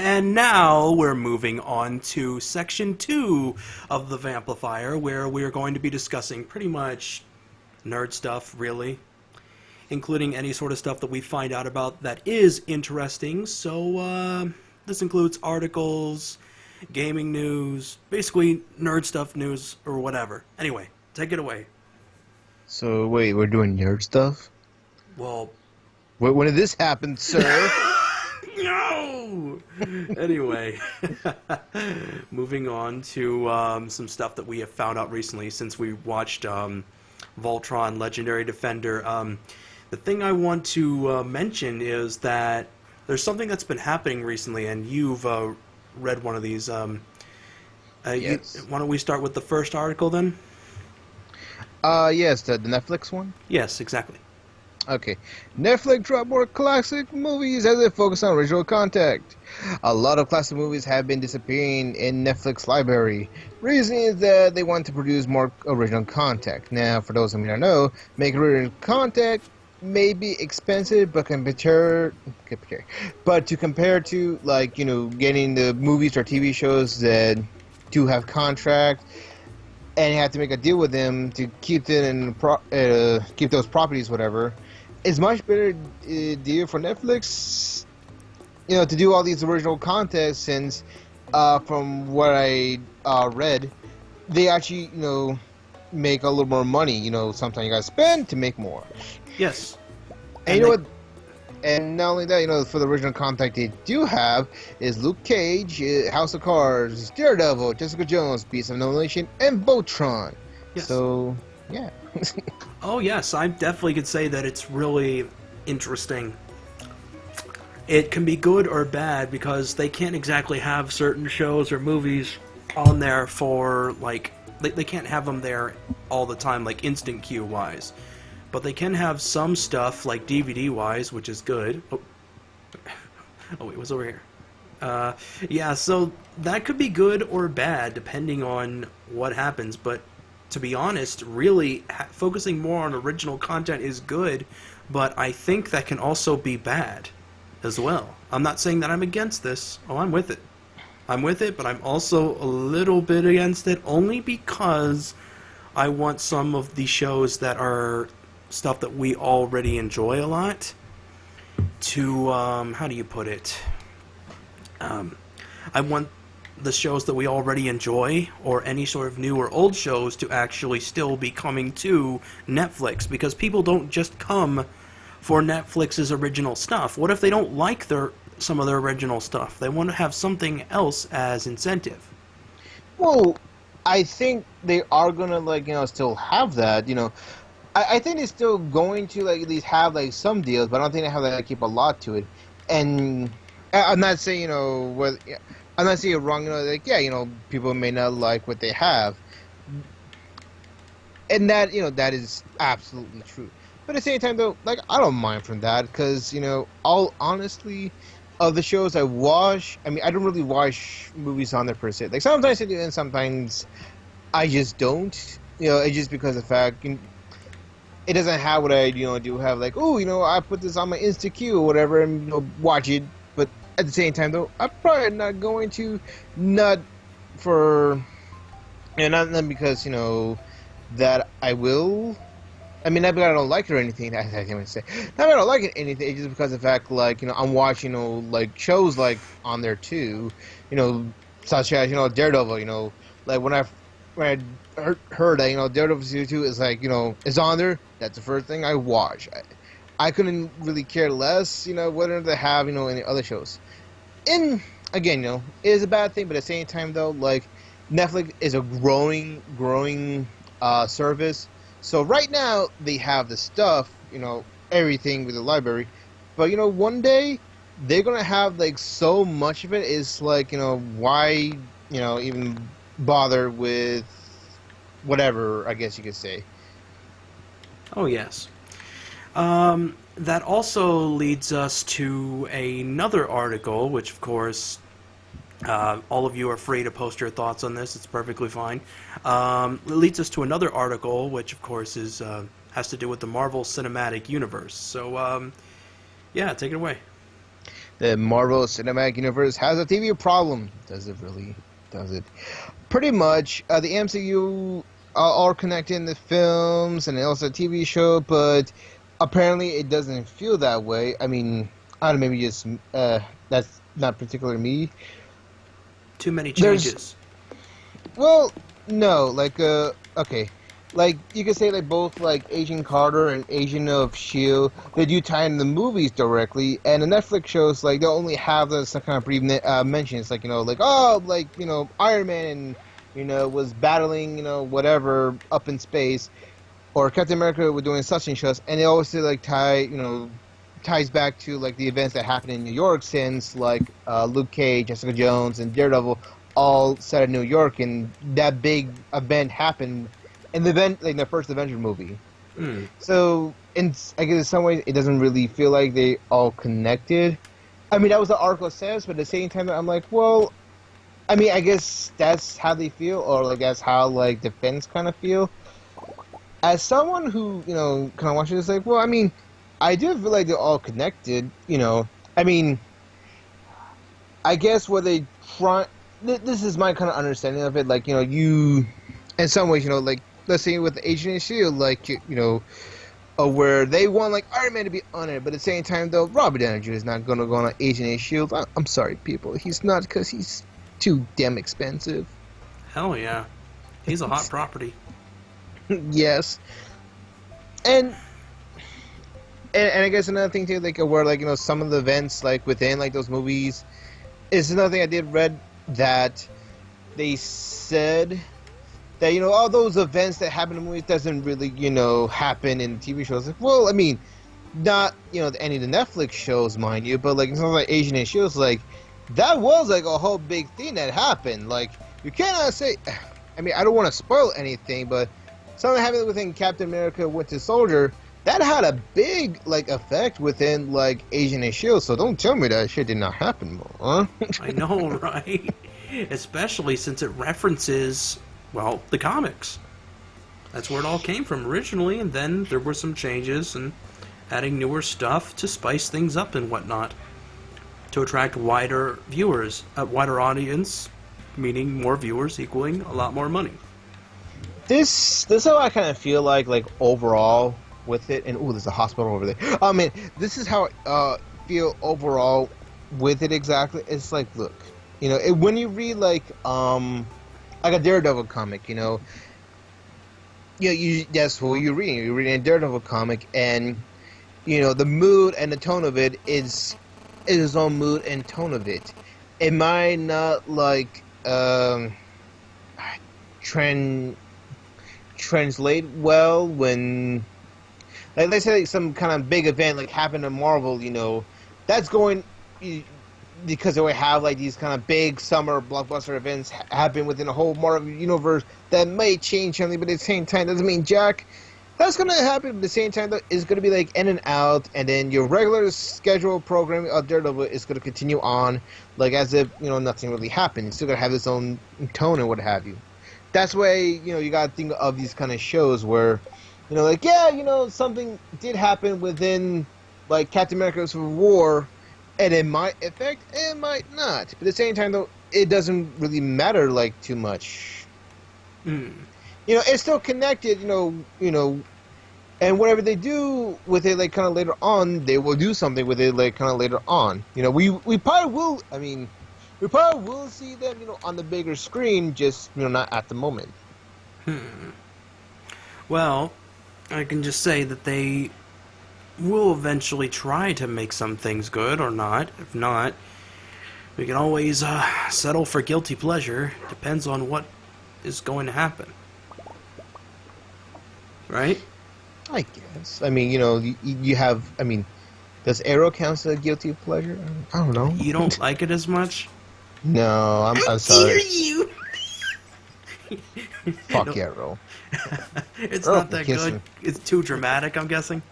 And now we're moving on to section 2 of the Vamplifier, where we're going to be discussing pretty much nerd stuff, really, including any sort of stuff that we find out about that is interesting. So this includes articles, gaming news, basically nerd stuff news or whatever. Anyway, take it away. So wait, we're doing nerd stuff? Well, when did this happen, sir? No! Anyway, moving on to some stuff that we have found out recently since we watched Voltron Legendary Defender. The thing I want to mention is that there's something that's been happening recently, and you've read one of these. Yes. Why don't we start with the first article then? Yes, the Netflix one? Yes, exactly. Okay. Netflix dropped more classic movies as they focus on original content. A lot of classic movies have been disappearing in Netflix library. Reason is that they want to produce more original content. Now, for those who may not know, making original content may be expensive, but to compare to, like, you know, getting the movies or TV shows that do have contract and you have to make a deal with them to keep them in keep those properties, whatever. It's much better deal for Netflix, you know, to do all these original content, since from what I read, they actually, you know, make a little more money. You know, sometimes you gotta spend to make more. Yes. And you know what? And not only that, you know, for the original content they do have is Luke Cage, House of Cards, Daredevil, Jessica Jones, Beast of No Nation, and Voltron. Yes. So, yeah. Oh yes, I definitely could say that it's really interesting. It can be good or bad because they can't exactly have certain shows or movies on there for, like, they can't have them there all the time, like instant queue wise. But they can have some stuff like DVD wise, which is good. Oh wait, what's over here? Yeah, so that could be good or bad depending on what happens, but to be honest, really focusing more on original content is good, but I think that can also be bad as well. I'm not saying that I'm against this. Oh, I'm with it. I'm with it, but I'm also a little bit against it, only because I want some of the shows that are stuff that we already enjoy a lot to, how do you put it? I want the shows that we already enjoy, or any sort of new or old shows, to actually still be coming to Netflix, because people don't just come for Netflix's original stuff. What if they don't like some of their original stuff? They want to have something else as incentive. Well, I think they are gonna, like, you know, still have that, you know. I think they're still going to, like, at least have, like, some deals, but I don't think they have to, like, keep a lot to it. And I'm not saying, you know, I'm not saying you're wrong, you know, like, yeah, you know, people may not like what they have. And that, you know, that is absolutely true. But at the same time, though, like, I don't mind from that, because, you know, all honestly, of the shows I watch, I mean, I don't really watch movies on there per se. Like, sometimes I do, and sometimes I just don't. You know, it's just because of the fact, it doesn't have what I, you know, do have, like, oh, you know, I put this on my Insta queue or whatever and, you know, watch it. But at the same time, though, I'm probably not going to, not for, you know, not because, you know, that I will. I mean, not because I don't like it or anything. I can't say. Not because I don't like it or anything. It's just because of the fact, like, you know, I'm watching, you know, like, shows, like, on there, too. You know, such as, you know, Daredevil, you know. Like, when I heard that, you know, Daredevil Season 2 is, like, you know, is on there, that's the first thing I watch. I couldn't really care less, you know, whether they have, you know, any other shows. And, again, you know, it is a bad thing, but at the same time, though, like, Netflix is a growing service. So right now, they have the stuff, you know, everything with the library. But, you know, one day, they're going to have, like, so much of it, is, like, you know, why, you know, even bother with whatever, I guess you could say. Oh, yes. That also leads us to another article, which, of course, all of you are free to post your thoughts on this. It's perfectly fine. It leads us to another article, which, of course, is has to do with the Marvel Cinematic Universe. So, yeah, take it away. The Marvel Cinematic Universe has a TV problem. Does it really? Does it? Pretty much. The MCU are all connected in the films and also a TV show, but apparently it doesn't feel that way. I mean, I don't know, maybe just that's not particularly me. Too many changes. Well, no, like okay. Like, you could say, like, both, like, Agent Carter and Agent of S.H.I.E.L.D., they do tie in the movies directly, and the Netflix shows, like, they'll only have some kind of brief mentions, like, like, oh, like, Iron Man, was battling, whatever, up in space, or Captain America was doing such and such, and they always, like, ties back to, like, the events that happened in New York since, like, Luke Cage, Jessica Jones, and Daredevil all set in New York, and that big event happened in the event, like the first Avenger movie. So, I guess in some ways, it doesn't really feel like they all connected. I mean, that was what Arco says, but at the same time, I'm like, well, I mean, I guess that's how they feel, or like that's how like the fans kind of feel. As someone who kind of watches this, like, well, I mean, I do feel like they're all connected. I mean, I guess where they try. This is my kind of understanding of it. Like, you, in some ways, like, let's say with Agent of S.H.I.E.L.D., like, where they want, like, Iron Man to be on it, but at the same time, though, Robert Downey Jr. is not going to go on Agent of S.H.I.E.L.D. I'm sorry, people. He's not, because he's too damn expensive. Hell yeah. He's a hot property. Yes. And I guess another thing, too, like, where, like, some of the events, like, within, like, those movies, is another thing I did read that they said that, all those events that happen in movies doesn't really, happen in TV shows. Like, well, I mean, not, any of the Netflix shows, mind you, but, like, something like Asian shows, like, that was, like, a whole big thing that happened. Like, you cannot say, I mean, I don't want to spoil anything, but something happened within Captain America Winter Soldier, that had a big, like, effect within, like, Agent of S.H.I.E.L.D., so don't tell me that shit did not happen, huh? I know, right? Especially since it references, well, the comics. That's where it all came from originally, and then there were some changes and adding newer stuff to spice things up and whatnot to attract wider viewers, a wider audience, meaning more viewers equaling a lot more money. This is how I kind of feel like overall with it, and there's a hospital over there. I mean, this is how I feel overall with it exactly. It's like, look, when you read like a Daredevil comic, that's what you're reading. You're reading a Daredevil comic, and the mood and the tone of it is its own mood and tone of it. It might not like translate well when, like, let's say, like, some kind of big event like happened in Marvel. That's going because they would have like these kind of big summer blockbuster events happen within the whole Marvel universe that may change something, but at the same time doesn't mean jack. That's going to happen, but at the same time, though, it's going to be like in and out, and then your regular scheduled programming of Daredevil is going to continue on, like as if nothing really happened. It's still going to have its own tone and what have you. That's why you got to think of these kind of shows where like, yeah, something did happen within like Captain America Civil War, and it might affect, it might not. But at the same time, though, it doesn't really matter like too much. It's still connected, and whatever they do with it, like, kind of later on, they will do something with it, like, kind of later on. We probably will, we probably will see them, on the bigger screen, just, not at the moment. Well, I can just say that they will eventually try to make some things good, or not. If not, we can always settle for guilty pleasure. Depends on what is going to happen. Right? I guess. I mean, you have, does Arrow count as a guilty pleasure? I don't know. You don't like it as much? No, I'm sorry. How dare you? Fuck Arrow. It's not that good. It's too dramatic, I'm guessing.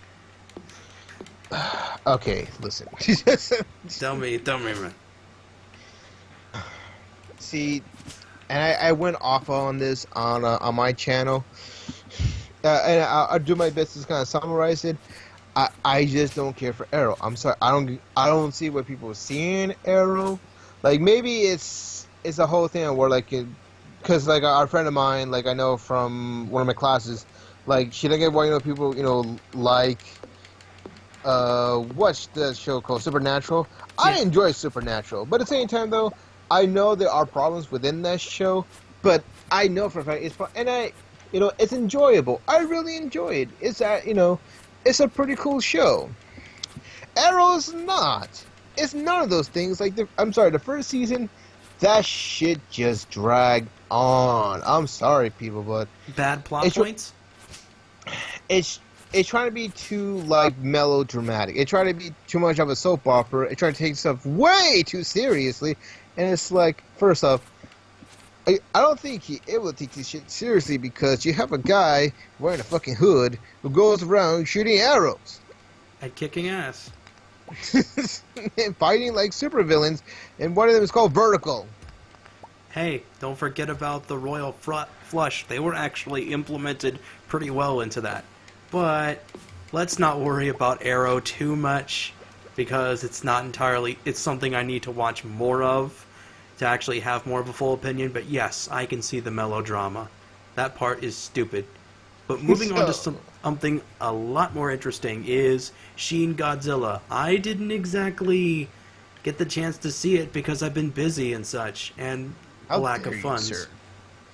Okay, listen. Tell me, man. See, and I went off on this on my channel, and I'll do my best to kind of summarize it. I just don't care for Arrow. I'm sorry, I don't see what people see in Arrow. Like maybe it's a whole thing where like, because like our friend of mine, like I know from one of my classes, like she didn't get why people like what's the show called Supernatural. Yeah. I enjoy Supernatural, but at the same time though, I know there are problems within that show, but I know for a fact it's fun, and it's enjoyable. I really enjoy it. It's it's a pretty cool show. Arrow is not. It's none of those things. Like I'm sorry, the first season, that shit just dragged on. I'm sorry, people, but bad plot points. It's trying to be too like melodramatic. It tried to be too much of a soap opera. It tried to take stuff way too seriously, and it's like, first off, I don't think he able to take this shit seriously because you have a guy wearing a fucking hood who goes around shooting arrows and kicking ass and fighting like supervillains, and one of them is called Vertical. Hey, don't forget about the Royal Flush. They were actually implemented pretty well into that. But let's not worry about Arrow too much because it's something I need to watch more of to actually have more of a full opinion. But yes, I can see the melodrama. That part is stupid. But moving on to something a lot more interesting is Shin Godzilla. I didn't exactly get the chance to see it because I've been busy and such, and a lack of funds. Sir?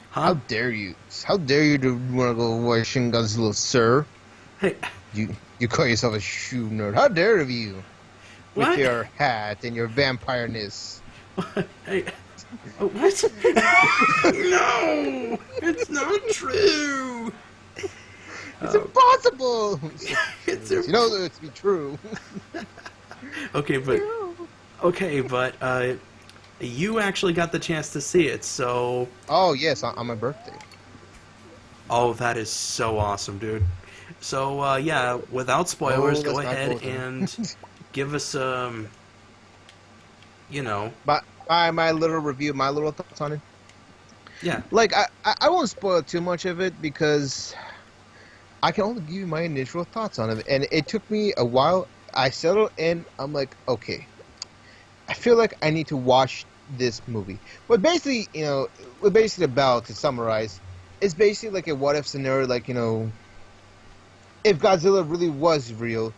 Huh? How dare you? How dare you to want to go watch Shin Godzilla, sir? Hey, you call yourself a shoe nerd? How dare you? With what? your hat and your vampire-ness. Hey, what? No, it's not true. It's impossible. It's you know that it's be true. Okay, but you actually got the chance to see it, so. Oh yes, on my birthday. Oh, that is so awesome, dude. So yeah, without spoilers, go ahead and give us my little review, my little thoughts on it. Yeah. Like I won't spoil too much of it because I can only give you my initial thoughts on it, and it took me a while. I settled in. I'm like, okay, I feel like I need to watch this movie. But basically, what basically about, to summarize, it's basically like a what if scenario. Like, if Godzilla really was real,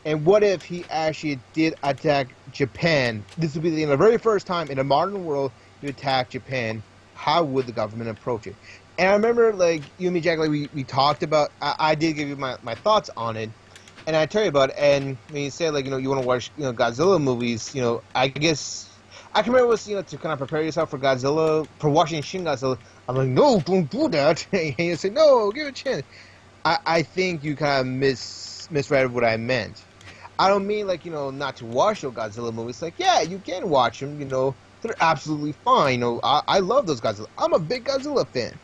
and what if he actually did attack Japan? This would be the very first time in a modern world to attack Japan. How would the government approach it? And I remember, like, you and me, Jack, like, we talked about, I did give you my thoughts on it, and I tell you about it, and when you said, like, you want to watch, Godzilla movies, I guess, I can remember, to kind of prepare yourself for Godzilla, for watching Shin Godzilla, I'm like, no, don't do that, and you say, no, give it a chance. I think you kind of misread what I meant. I don't mean, like, not to watch those Godzilla movies. Like, yeah, you can watch them, they're absolutely fine. I love those Godzilla. I'm a big Godzilla fan.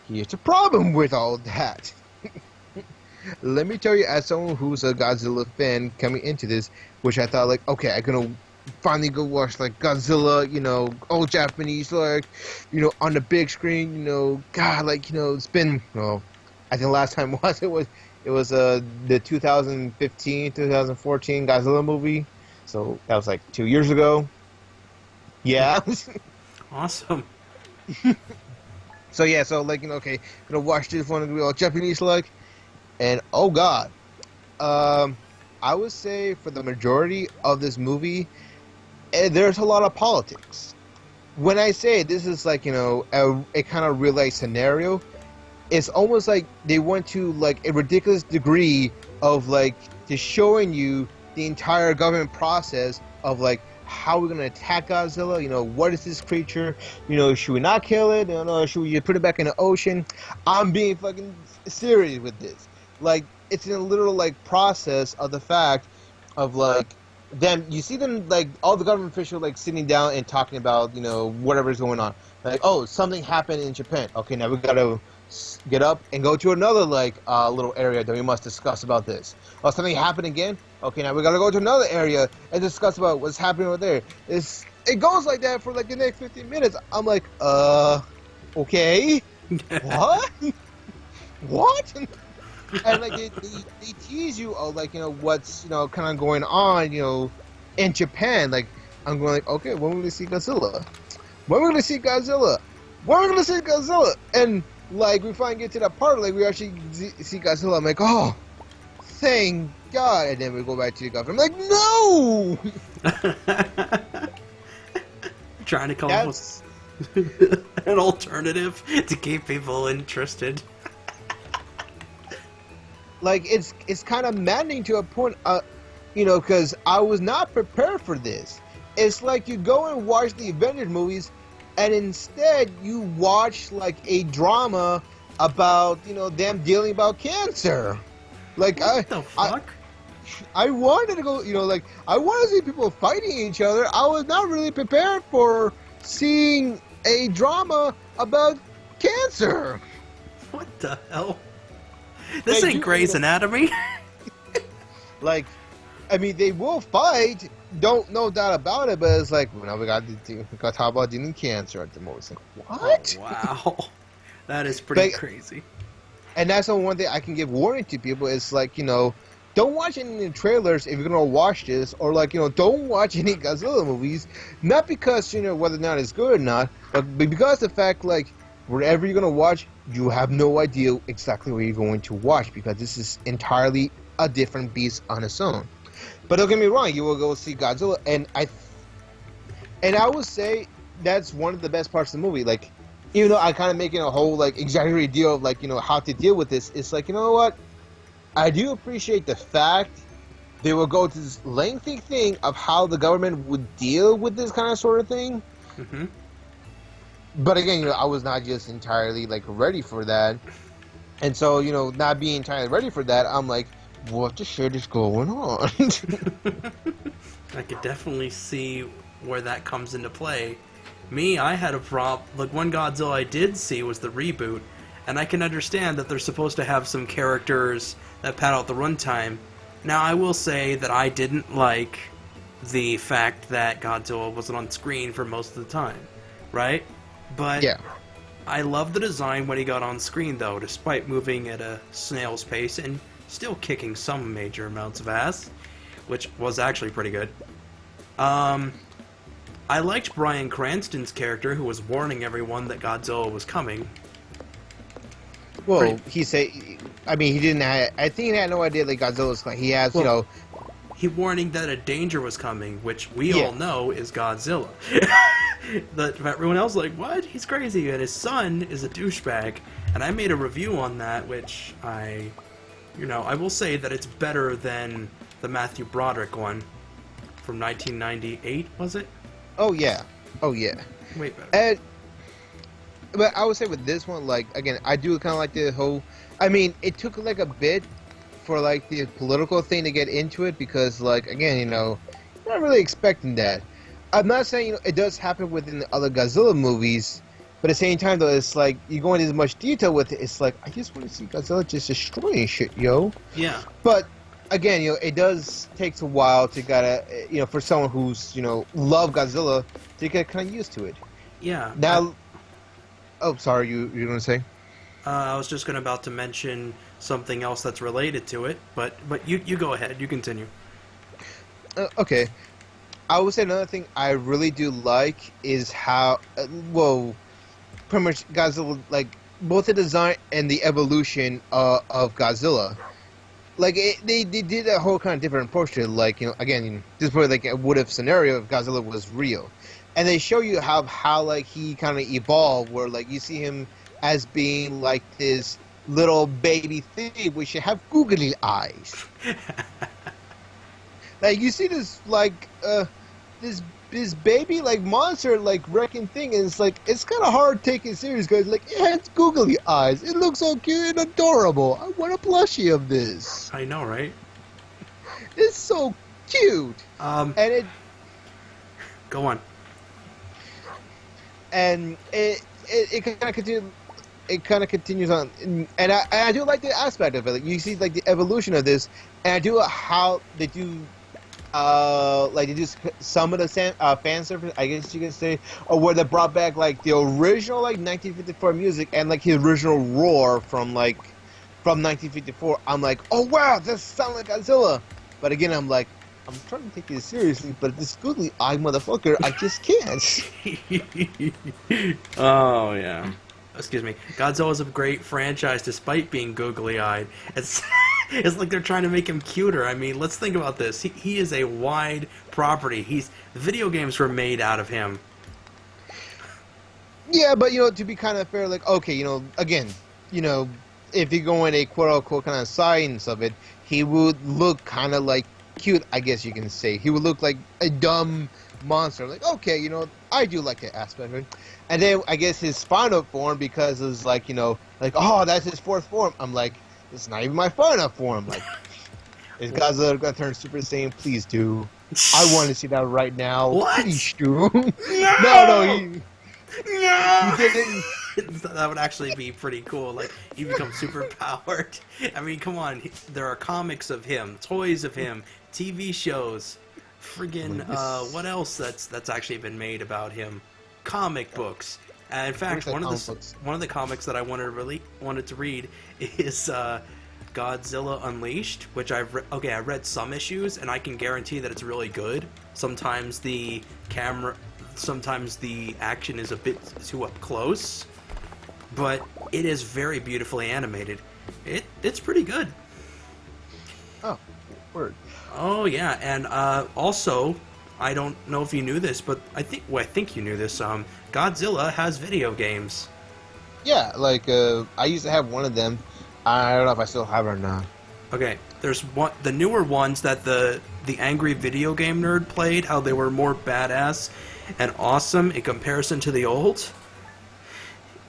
Here's the problem with all that. Let me tell you, as someone who's a Godzilla fan coming into this, which I thought, like, okay, I'm gonna finally go watch, like, Godzilla, old Japanese, like, on the big screen, God, like, it's been, I think the last time it was the 2015, 2014 Godzilla movie. So that was like 2 years ago. Yeah. Awesome. So yeah, so like, okay, gonna watch this one, gonna be all Japanese like, and oh god, I would say for the majority of this movie, there's a lot of politics. When I say this is like, a kind of real life scenario, it's almost like they went to like a ridiculous degree of like just showing you the entire government process of like how we're gonna attack Godzilla. What is this creature? Should we not kill it? Should we put it back in the ocean? I'm being fucking serious with this. Like, it's in a literal like process of the fact of like them. You see them, like, all the government officials like sitting down and talking about whatever's going on. Like, oh, something happened in Japan. Okay, now we gotta get up and go to another like little area that we must discuss about this. Oh, something happened again. Okay, now we gotta go to another area and discuss about what's happening over there. It goes like that for like the next 15 minutes. I'm like, okay, what? What? And like they tease you of like what's kind of going on in Japan. Like I'm going like, okay, when are we gonna see Godzilla? When are we gonna see Godzilla? When are we gonna see Godzilla? And like we finally get to that part, like we actually see Godzilla. I'm like, oh, thank God. And then we go back to the government. I'm like, no. Trying to come up with an alternative to keep people interested. Like it's kind of maddening to a point, because I was not prepared for this. It's like you go and watch the Avengers movies, and instead you watch like a drama about them dealing about cancer. Like what the fuck? I wanted to go, like I want to see people fighting each other. I was not really prepared for seeing a drama about cancer. What the hell? This ain't Grey's Anatomy. Like, I mean, they will fight. No doubt about it. But it's like, well, we got to talk about dealing cancer at the most. Like, what? Oh, wow, that is pretty crazy. And that's the one thing I can give warning to people. Is like, don't watch any of the trailers if you're gonna watch this, or like, don't watch any Godzilla movies. Not because whether or not it's good or not, but because the fact like whatever you're gonna watch, you have no idea exactly what you're going to watch, because this is entirely a different beast on its own. But don't get me wrong, you will go see Godzilla, and I would say that's one of the best parts of the movie. Like, even though I kind of making a whole like exaggerated deal of like how to deal with this, it's like, you know what? I do appreciate the fact they will go to this lengthy thing of how the government would deal with this kind of sort of thing. Mm-hmm. But again, I was not just entirely like ready for that, and so not being entirely ready for that, I'm like, what the shit is going on? I could definitely see where that comes into play. Me, I had a problem. Like, one Godzilla I did see was the reboot, and I can understand that they're supposed to have some characters that pad out the runtime. Now, I will say that I didn't like the fact that Godzilla wasn't on screen for most of the time, right? But yeah. I love the design when he got on screen, though, despite moving at a snail's pace and still kicking some major amounts of ass, which was actually pretty good. I liked Bryan Cranston's character, who was warning everyone that Godzilla was coming. Well, he said, I mean, he didn't have, I think he had no idea that Godzilla was coming. He has, he warning that a danger was coming, which we all know is Godzilla. That everyone else like, what? He's crazy, and his son is a douchebag. And I made a review on that, which I will say that it's better than the Matthew Broderick one from 1998, was it? Oh yeah. Way better. But I would say with this one, like, again, I do kind of like the whole, I mean, it took like a bit for like the political thing to get into it, because like, again, not really expecting that. I'm not saying it does happen within the other Godzilla movies, but at the same time though, it's like you go into as much detail with it. It's like, I just want to see Godzilla just destroying shit, yo. Yeah. But again, it does takes a while to gotta, for someone who's love Godzilla to get kind of used to it. Yeah. Now, oh, sorry, you're gonna say? I was just about to mention something else that's related to it, but you go ahead. You continue. Okay. I would say another thing I really do like is how, pretty much Godzilla, like, both the design and the evolution of Godzilla. Like, they did a whole kind of different approach to it. Like, again, this is probably like a what-if scenario if Godzilla was real. And they show you how like, he kind of evolved, where, like, you see him as being, like, this little baby thing which should have googly eyes. Like, you see this, like, this baby, like, monster, like, wrecking thing, and it's like, it's kind of hard taking it serious, because, like, it has googly eyes. It looks so cute and adorable. I want a plushie of this. I know, right? It's so cute. And it... Go on. And it kind of continues... It kind of continues on, and I do like the aspect of it. Like, you see, like, the evolution of this, and I do like how they do, like, they do some of the fan service, I guess you could say, or where they brought back, like, the original, like, 1954 music and, like, his original roar from, like, from 1954, I'm like, oh wow, this sounds like Godzilla. But again, I'm like, I'm trying to take it seriously, but this googly-eyed motherfucker, I just can't. Oh, yeah. Excuse me. Godzilla's a great franchise despite being googly-eyed. It's it's like they're trying to make him cuter. I mean, let's think about this. He is a wide property. The video games were made out of him. Yeah, but, to be kind of fair, like, okay, again, if you go in a quote-unquote kind of science of it, he would look kind of like cute, I guess you can say. He would look like a dumb monster. Like, okay, I do like that aspect of it. And then I guess his final form, because it's like, like, oh, that's his fourth form. I'm like, it's not even my final form. Like, is Godzilla gonna turn Super Saiyan? Please do. I want to see that right now. What? Please do. No! He didn't. That would actually be pretty cool. Like, he becomes super powered. I mean, come on. There are comics of him, toys of him, TV shows. Friggin', what else that's actually been made about him? Comic books. In fact, one of the comics that I wanted to read is Godzilla Unleashed, which I read some issues, and I can guarantee that it's really good. Sometimes the action is a bit too up close, but it is very beautifully animated. It's pretty good. Oh, word. Oh yeah, and also, I don't know if you knew this, but I think you knew this. Godzilla has video games. Yeah, like I used to have one of them. I don't know if I still have it or not. Okay, there's the newer ones that the angry video game nerd played. How they were more badass and awesome in comparison to the old.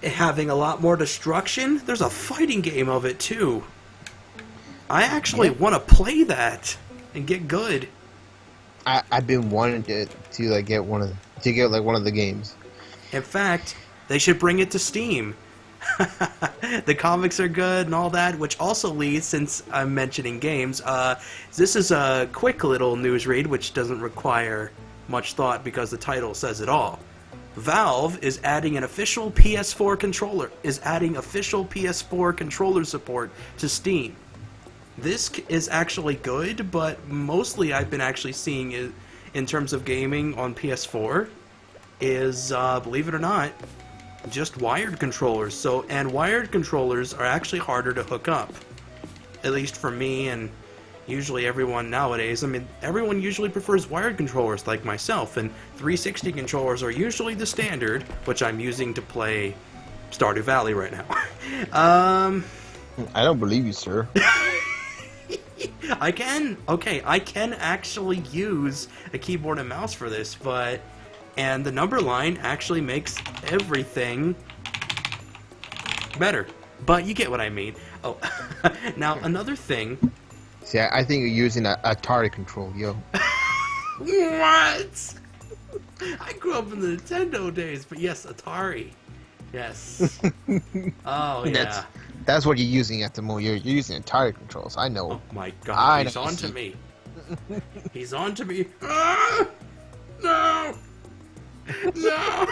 Having a lot more destruction. There's a fighting game of it too. I actually want to play that and get good. I've been wanting to like get one of the games. In fact, they should bring it to Steam. The comics are good and all that, which also leads, since I'm mentioning games, this is a quick little news read which doesn't require much thought because the title says it all. Valve is adding official PS4 controller support to Steam. This is actually good, but mostly I've been actually seeing it in terms of gaming on PS4 is, believe it or not, just wired controllers. And wired controllers are actually harder to hook up. At least for me and usually everyone nowadays. I mean, everyone usually prefers wired controllers like myself, and 360 controllers are usually the standard, which I'm using to play Stardew Valley right now. I don't believe you, sir. I can actually use a keyboard and mouse for this, and the number line actually makes everything better. But you get what I mean. Oh, now another thing. See, I think you're using a Atari control, yo. What? I grew up in the Nintendo days, but yes, Atari. Yes. Oh yeah. That's what you're using at the moment. You're using Atari controls. I know. Oh my God! He's on to me. He's on to me. Ah! No. No.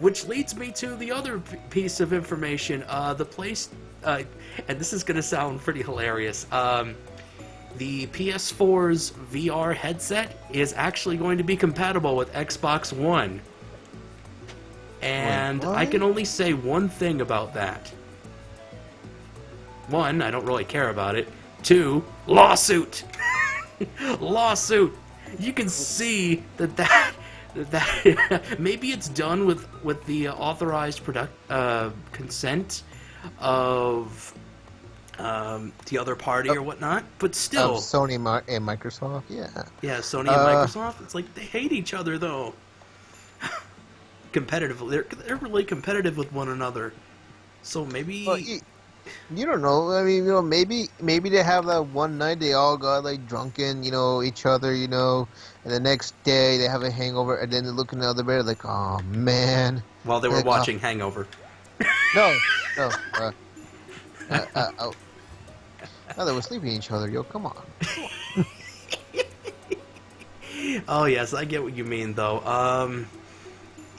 Which leads me to the other piece of information. The place, and this is going to sound pretty hilarious. The PS4's VR headset is actually going to be compatible with Xbox One. And I can only say one thing about that. One, I don't really care about it. Two, lawsuit. Lawsuit. You can see that maybe it's done with the authorized consent of the other party or whatnot, but still. Sony and Microsoft, yeah. Yeah, Sony and Microsoft. It's like they hate each other though. Competitively, they're really competitive with one another. So maybe. Well, you don't know. I mean, maybe they have that one night they all got like drunken, each other, and the next day they have a hangover, and then they look in the other bed like, oh man. While they were watching Hangover. No. No, they were sleeping each other. Yo, come on. Oh yes, I get what you mean though.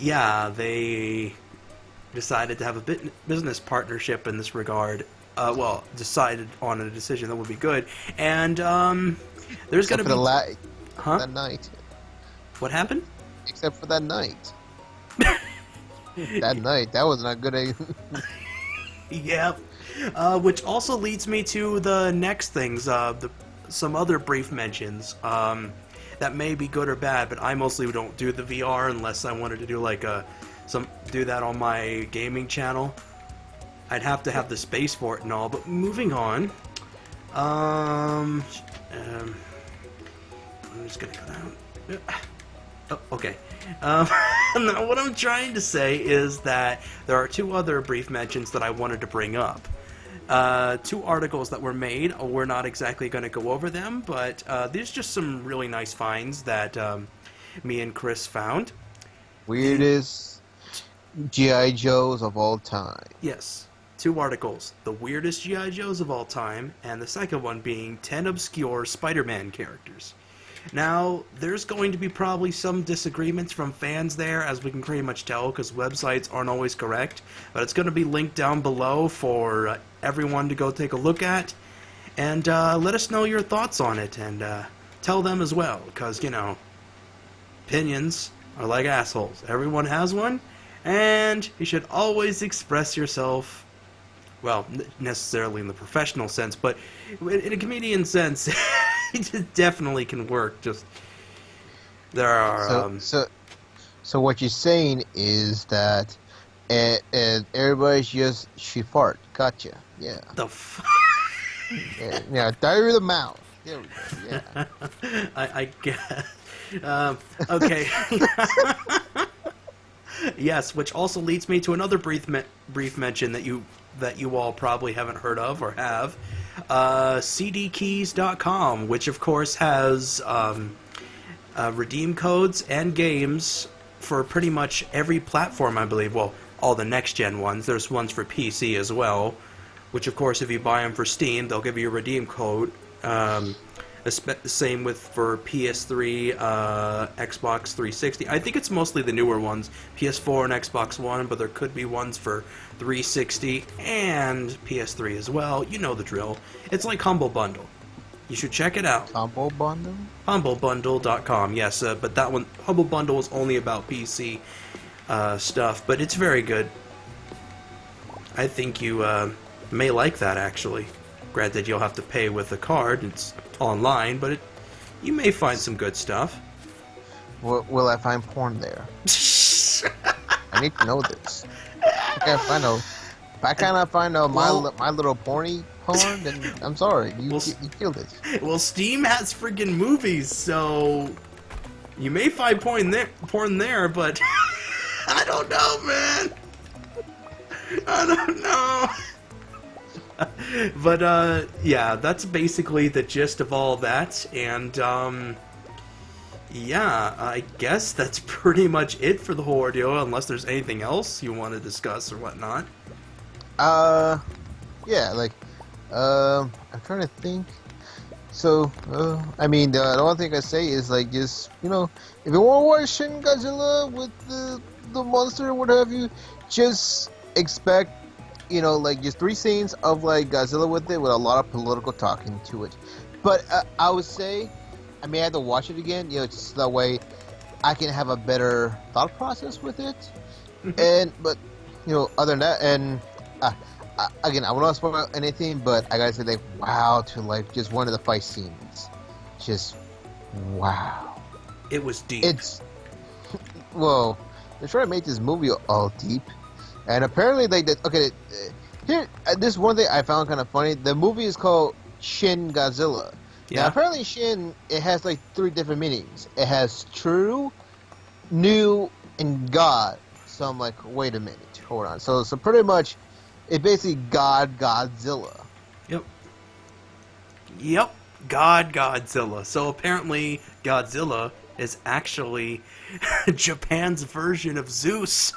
Yeah, they decided to have a business partnership in this regard. decided on a decision that would be good. And there's going to be that night. What happened? Except for that night. That night, that was not good. Yep. Which also leads me to the next things. Some other brief mentions that may be good or bad, but I mostly don't do the VR unless I wanted to do like do that on my gaming channel. I'd have to have the space for it and all. But moving on, I'm just gonna cut out. Oh, okay. Now what I'm trying to say is that there are two other brief mentions that I wanted to bring up. Two articles that were made. We're not exactly going to go over them, but there's just some really nice finds that me and Chris found. Weirdest G.I. Joes of all time. Yes. Two articles. The weirdest G.I. Joes of all time, and the second one being 10 obscure Spider-Man characters. Now, there's going to be probably some disagreements from fans there, as we can pretty much tell, because websites aren't always correct. But it's going to be linked down below for everyone to go take a look at. And let us know your thoughts on it, and tell them as well, because, you know, opinions are like assholes. Everyone has one, and you should always express yourself. Well, necessarily in the professional sense, but in a comedian sense, it definitely can work. Just there are. So what you're saying is that everybody's just she fart. Gotcha. Yeah. Yeah. Diarrhea of the mouth. There we go. Yeah. I guess. Okay. Yes, which also leads me to another brief mention that you all probably haven't heard of or have. cdkeys.com, which of course has redeem codes and games for pretty much every platform, I believe. Well, all the next-gen ones. There's ones for PC as well, which of course if you buy them for Steam, they'll give you a redeem code. Same for PS3, Xbox 360. I think it's mostly the newer ones, PS4 and Xbox One, but there could be ones for 360 and PS3 as well. You know the drill. It's like Humble Bundle. You should check it out. Humble Bundle? HumbleBundle.com, yes. But that one, Humble Bundle, is only about PC stuff, but it's very good. I think you may like that, actually. Granted, you'll have to pay with a card. It's online, but you may find some good stuff. Will I find porn there? I need to know this. If I cannot find my little porny porn, then I'm sorry. You killed it. Well, Steam has friggin' movies, so you may find porn there, but I don't know, man. I don't know. But, yeah, that's basically the gist of all that, and, yeah, I guess that's pretty much it for the whole ordeal, unless there's anything else you want to discuss or whatnot. Yeah, I'm trying to think. So, I mean, the only thing I say is, just, if you want to watch Shin Godzilla with the monster or what have you, just expect just 3 scenes of Godzilla with it, with a lot of political talking to it. But I would say I may have to watch it again, just that way I can have a better thought process with it. But other than that, and again, I won't want to spoil anything, but I gotta say, wow, to just one of the fight scenes, just wow. It was deep. Well, they're trying to make this movie all deep. And apparently, here, this one thing I found kind of funny. The movie is called Shin Godzilla. Yeah. Now, apparently, Shin, it has 3 different meanings. It has true, new, and God. So I'm like, wait a minute, hold on. So pretty much, it's basically Godzilla. Yep, Godzilla. So apparently, Godzilla is actually Japan's version of Zeus.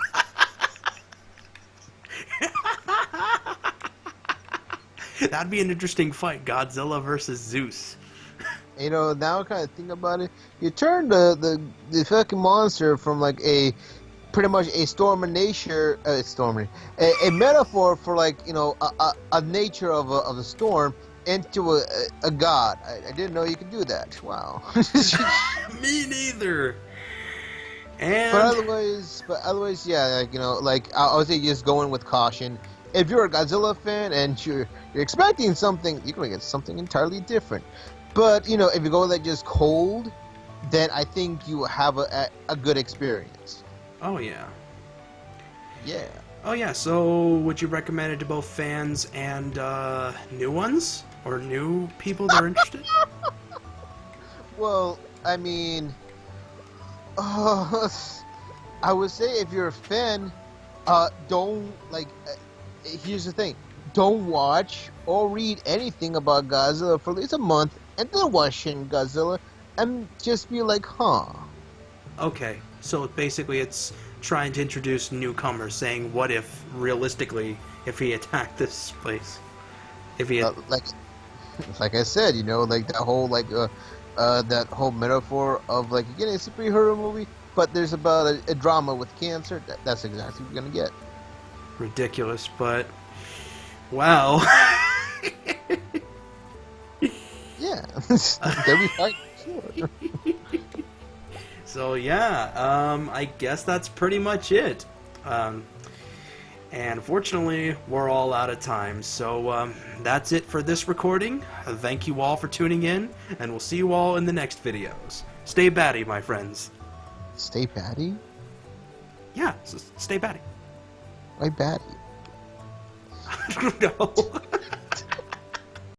That'd be an interesting fight, Godzilla versus Zeus. Now I kind of think about it. You turn the fucking monster from a pretty much a storm of nature, a metaphor for like a nature of a storm into a god. I didn't know you could do that. Wow. Me neither. And But otherwise, yeah, like I would say, just go in with caution. If you're a Godzilla fan and you're expecting something, you're gonna get something entirely different. But if you go like just cold, then I think you have a good experience. oh yeah. Yeah. Oh yeah, so would you recommend it to both fans and new ones? Or new people that are interested? Well, I mean, I would say if you're a fan, don't here's the thing: don't watch or read anything about Godzilla for at least a month, and then watch Shin Godzilla, and just be like, huh. Okay, so basically it's trying to introduce newcomers, saying what if, realistically, if he attacked this place? If he had... Like I said, like that whole metaphor of like again a superhero movie, but there's about a drama with cancer. That's exactly what you're gonna get. ridiculous, but wow. Yeah, they'll be fine. Sure. So yeah, I guess that's pretty much it. And unfortunately, we're all out of time. So that's it for this recording. Thank you all for tuning in, and we'll see you all in the next videos. Stay batty, my friends. Stay batty? Yeah, stay batty. Why batty? I don't know.